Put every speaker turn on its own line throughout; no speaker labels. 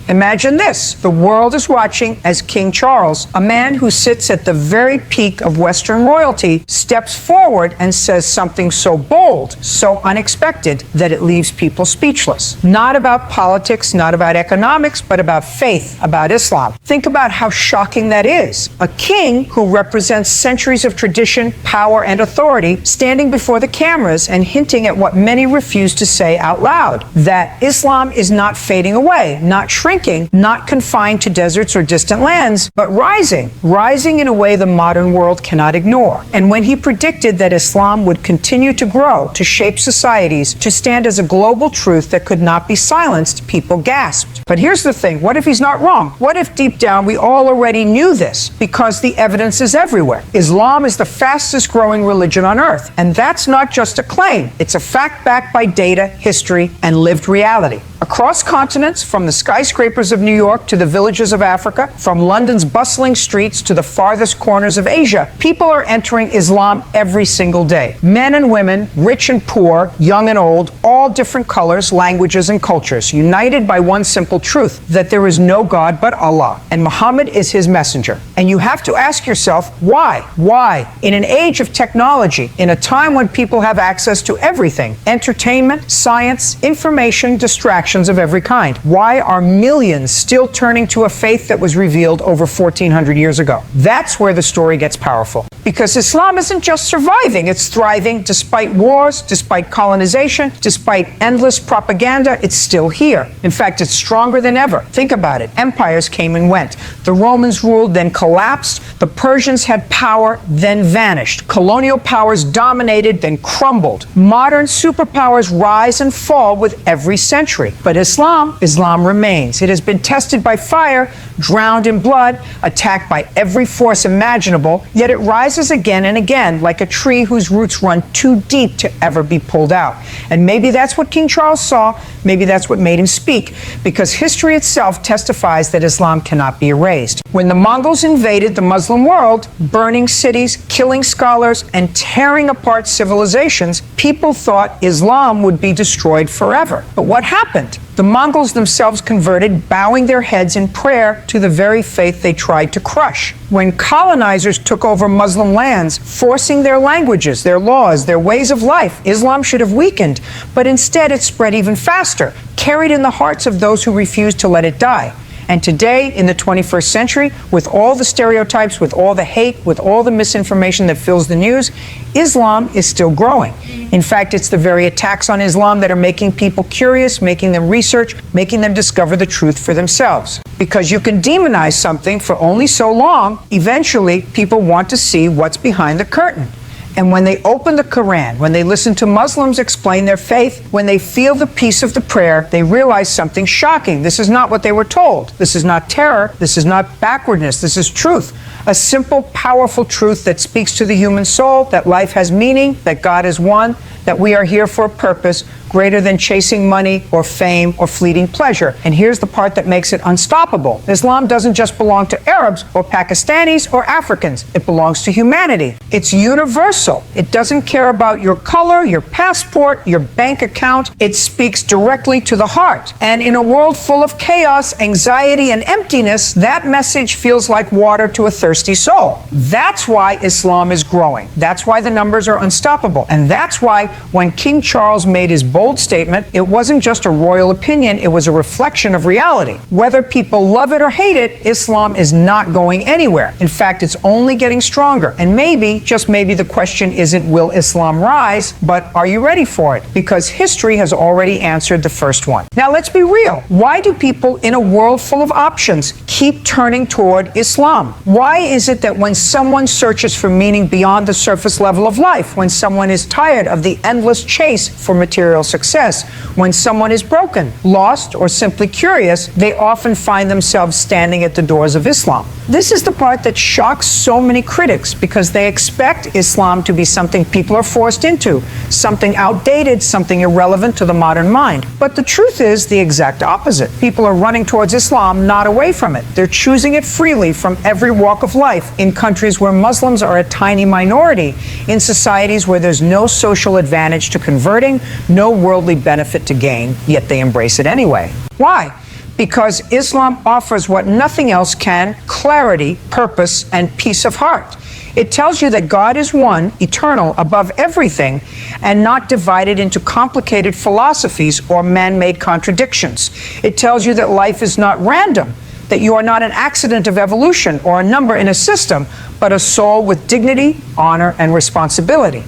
Imagine this. The world is watching as King Charles, a man who sits at the very peak of Western royalty, steps forward and says something so bold, so unexpected, that it leaves people speechless. Not about politics, not about economics, but about faith, about Islam. Think about how shocking that is. A king who represents centuries of tradition, power, and authority, standing before the cameras and hinting at what many refuse to say out loud, that Islam is not fading away, not shrinking, not confined to deserts or distant lands, but rising in a way the modern world cannot ignore. And when he predicted that Islam would continue to grow, to shape societies, to stand as a global truth that could not be silenced, people gasped. But here's the thing, what if he's not wrong? What if deep down we all already knew this, because the evidence is everywhere? Islam is the fastest growing religion on earth, and that's not just a claim, it's a fact backed by data, history, and lived reality. Across continents, from the skyscrapers of New York to the villages of Africa, from London's bustling streets to the farthest corners of Asia, people are entering Islam every single day. Men and women, rich and poor, young and old, all different colors, languages, and cultures, united by one simple truth, that there is no God but Allah, and Muhammad is his messenger. And you have to ask yourself, why? Why? In an age of technology, in a time when people have access to everything, entertainment, science, information, distractions of every kind, why are millions still turning to a faith that was revealed over 1400 years ago? That's where the story gets powerful. Because Islam isn't just surviving, it's thriving despite wars, despite colonization, despite endless propaganda. It's still here. In fact, it's stronger than ever. Think about it. Empires came and went. The Romans ruled, then collapsed. The Persians had power, then vanished. Colonial powers dominated, then crumbled. Modern superpowers rise and fall with every century. But Islam remains. It has been tested by fire, drowned in blood, attacked by every force imaginable, yet it rises again and again like a tree whose roots run too deep to ever be pulled out. And maybe that's what King Charles saw, maybe that's what made him speak, because history itself testifies that Islam cannot be erased. When the Mongols invaded the Muslim world, burning cities, killing scholars, and tearing apart civilizations, people thought Islam would be destroyed forever. But what happened? The Mongols themselves converted, bowing their heads in prayer to the very faith they tried to crush. When colonizers took over Muslim lands, forcing their languages, their laws, their ways of life, Islam should have weakened, but instead it spread even faster, carried in the hearts of those who refused to let it die. And today, in the 21st century, with all the stereotypes, with all the hate, with all the misinformation that fills the news, Islam is still growing. In fact, it's the very attacks on Islam that are making people curious, making them research, making them discover the truth for themselves. Because you can demonize something for only so long, eventually people want to see what's behind the curtain. And when they open the Quran, when they listen to Muslims explain their faith, when they feel the peace of the prayer, they realize something shocking. This is not what they were told. This is not terror. This is not backwardness. This is truth. A simple, powerful truth that speaks to the human soul, that life has meaning, that God is one, that we are here for a purpose greater than chasing money or fame or fleeting pleasure. And here's the part that makes it unstoppable. Islam doesn't just belong to Arabs or Pakistanis or Africans. It belongs to humanity. It's universal. It doesn't care about your color, your passport, your bank account. It speaks directly to the heart. And in a world full of chaos, anxiety, and emptiness, that message feels like water to a thirsty soul. That's why Islam is growing. That's why the numbers are unstoppable. And that's why when King Charles made his bold statement, it wasn't just a royal opinion, it was a reflection of reality. Whether people love it or hate it, Islam is not going anywhere. In fact, it's only getting stronger. And maybe, just maybe, the question isn't will Islam rise, but are you ready for it? Because history has already answered the first one. Now let's be real. Why do people in a world full of options keep turning toward Islam? Why is it that when someone searches for meaning beyond the surface level of life, when someone is tired of the endless chase for material success, when someone is broken, lost, or simply curious, they often find themselves standing at the doors of Islam? This is the part that shocks so many critics, because they expect Islam to be something people are forced into, something outdated, something irrelevant to the modern mind. But the truth is the exact opposite. People are running towards Islam, not away from it. They're choosing it freely from every walk of life, in countries where Muslims are a tiny minority, in societies where there's no social advantage to converting, no worldly benefit to gain, yet they embrace it anyway. Why? because Islam offers what nothing else can: clarity, purpose, and peace of heart. It tells you that God is one, eternal, above everything, and not divided into complicated philosophies or man-made contradictions. It tells you that life is not random, that you are not an accident of evolution or a number in a system, but a soul with dignity, honor, and responsibility.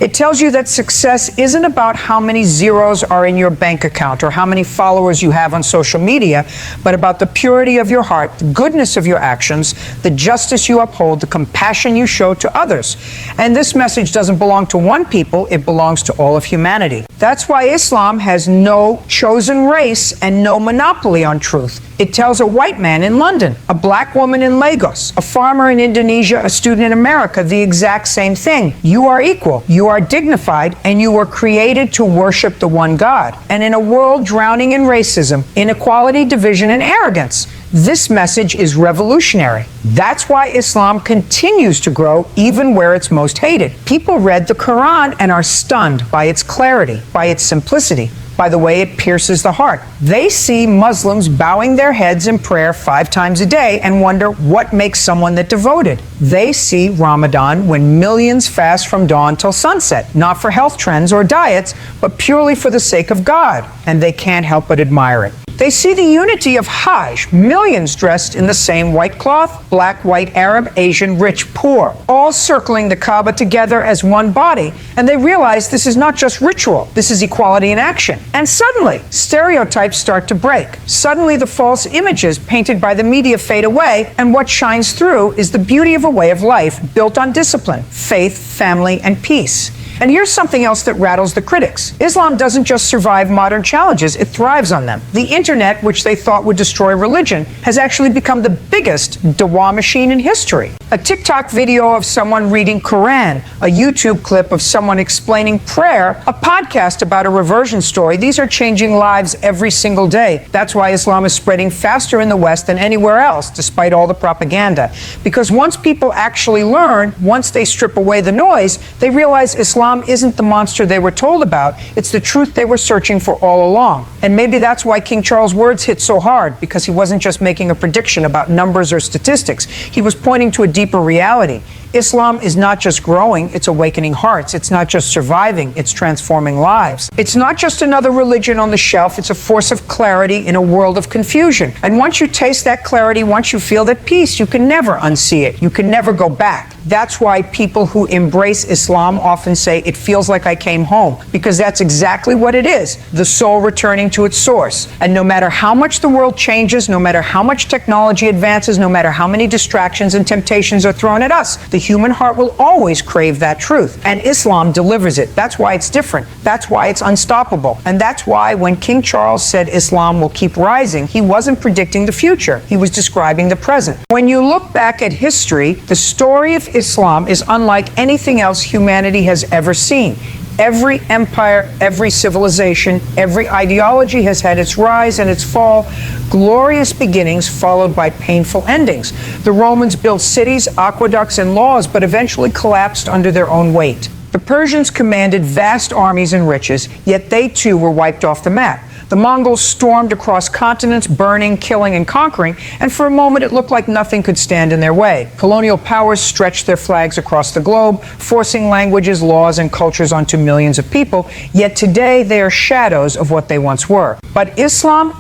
It tells you that success isn't about how many zeros are in your bank account or how many followers you have on social media, but about the purity of your heart, the goodness of your actions, the justice you uphold, the compassion you show to others. And this message doesn't belong to one people, it belongs to all of humanity. That's why Islam has no chosen race and no monopoly on truth. It tells a white man in London, a black woman in Lagos, a farmer in Indonesia, a student in America, the exact same thing. You are equal, you are dignified, and you were created to worship the one God. And in a world drowning in racism, inequality, division, and arrogance, this message is revolutionary. That's why Islam continues to grow even where it's most hated. People read the Quran and are stunned by its clarity, by its simplicity, by the way it pierces the heart. They see Muslims bowing their heads in prayer 5 times a day and wonder what makes someone that devoted. They see Ramadan, when millions fast from dawn till sunset, not for health trends or diets, but purely for the sake of God, and they can't help but admire it. They see the unity of Hajj, millions dressed in the same white cloth, black, white, Arab, Asian, rich, poor, all circling the Kaaba together as one body. And they realize this is not just ritual, this is equality in action. And suddenly, stereotypes start to break. Suddenly, the false images painted by the media fade away, and what shines through is the beauty of a way of life built on discipline, faith, family, and peace. And here's something else that rattles the critics. Islam doesn't just survive modern challenges, it thrives on them. The internet, which they thought would destroy religion, has actually become the biggest dawah machine in history. A TikTok video of someone reading Quran, a YouTube clip of someone explaining prayer, a podcast about a reversion story. These are changing lives every single day. That's why Islam is spreading faster in the West than anywhere else, despite all the propaganda. Because once people actually learn, once they strip away the noise, they realize Islam isn't the monster they were told about, it's the truth they were searching for all along. And maybe that's why King Charles' words hit so hard, because he wasn't just making a prediction about numbers or statistics. He was pointing to a deeper reality. Islam is not just growing, it's awakening hearts. It's not just surviving, it's transforming lives. It's not just another religion on the shelf, it's a force of clarity in a world of confusion. And once you taste that clarity, once you feel that peace, you can never unsee it. You can never go back. That's why people who embrace Islam often say, it feels like I came home, because that's exactly what it is, the soul returning to its source. And no matter how much the world changes, no matter how much technology advances, no matter how many distractions and temptations are thrown at us, the human heart will always crave that truth. And Islam delivers it. That's why it's different. That's why it's unstoppable. And that's why when King Charles said Islam will keep rising, he wasn't predicting the future. He was describing the present. When you look back at history, the story of Islam is unlike anything else humanity has ever seen. Every empire, every civilization, every ideology has had its rise and its fall, glorious beginnings followed by painful endings. The Romans built cities, aqueducts, and laws, but eventually collapsed under their own weight. The Persians commanded vast armies and riches, yet they too were wiped off the map. The Mongols stormed across continents, burning, killing, and conquering, and for a moment it looked like nothing could stand in their way. Colonial powers stretched their flags across the globe, forcing languages, laws, and cultures onto millions of people, yet today they are shadows of what they once were. But Islam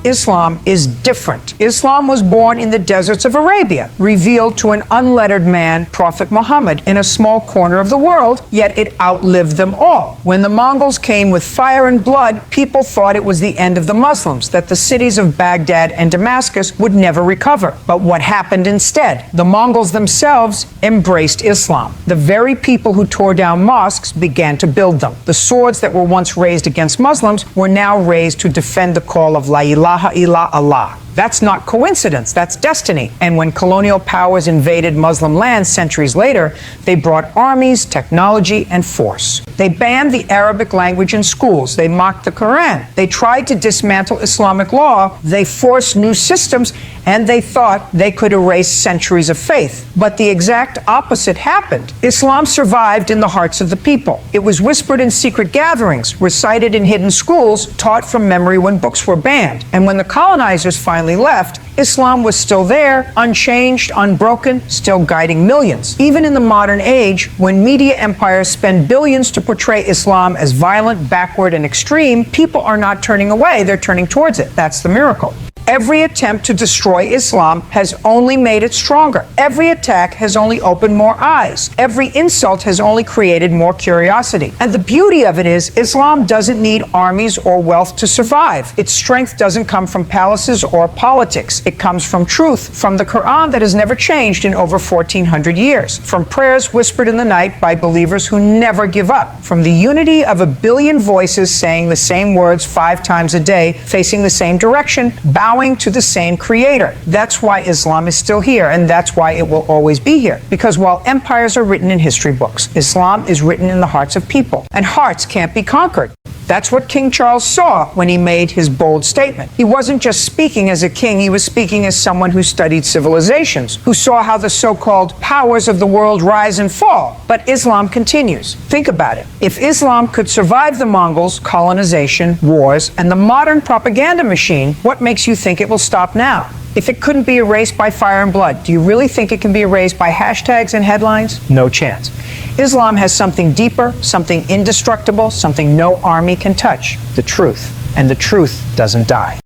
is different. Islam was born in the deserts of Arabia, revealed to an unlettered man, Prophet Muhammad, in a small corner of the world, yet it outlived them all. When the Mongols came with fire and blood, people thought it was the end of the Muslims, that the cities of Baghdad and Damascus would never recover. But what happened instead? The Mongols themselves embraced Islam. The very people who tore down mosques began to build them. The swords that were once raised against Muslims were now raised to defend the call of La ilaha illa Allah. That's not coincidence, that's destiny. And when colonial powers invaded Muslim lands centuries later, they brought armies, technology, and force. They banned the Arabic language in schools. They mocked the Quran. They tried to dismantle Islamic law. They forced new systems, and they thought they could erase centuries of faith. But the exact opposite happened. Islam survived in the hearts of the people. It was whispered in secret gatherings, recited in hidden schools, taught from memory when books were banned. And when the colonizers finally left, Islam was still there, unchanged, unbroken, still guiding millions. Even in the modern age, when media empires spend billions to portray Islam as violent, backward, and extreme, people are not turning away, they're turning towards it. That's the miracle. Every attempt to destroy Islam has only made it stronger. Every attack has only opened more eyes. Every insult has only created more curiosity. And the beauty of it is, Islam doesn't need armies or wealth to survive. Its strength doesn't come from palaces or politics. It comes from truth, from the Quran that has never changed in over 1,400 years, from prayers whispered in the night by believers who never give up, from the unity of a billion voices saying the same words 5 times a day, facing the same direction, bowing to the same creator. That's why Islam is still here, and that's why it will always be here. Because while empires are written in history books, Islam is written in the hearts of people, and hearts can't be conquered. That's what King Charles saw when he made his bold statement. He wasn't just speaking as a king, he was speaking as someone who studied civilizations, who saw how the so-called powers of the world rise and fall. But Islam continues. Think about it. If Islam could survive the Mongols, colonization, wars, and the modern propaganda machine, what makes you think it will stop now? If it couldn't be erased by fire and blood, do you really think it can be erased by hashtags and headlines? No chance. Islam has something deeper, something indestructible, something no army can touch. The truth. And the truth doesn't die.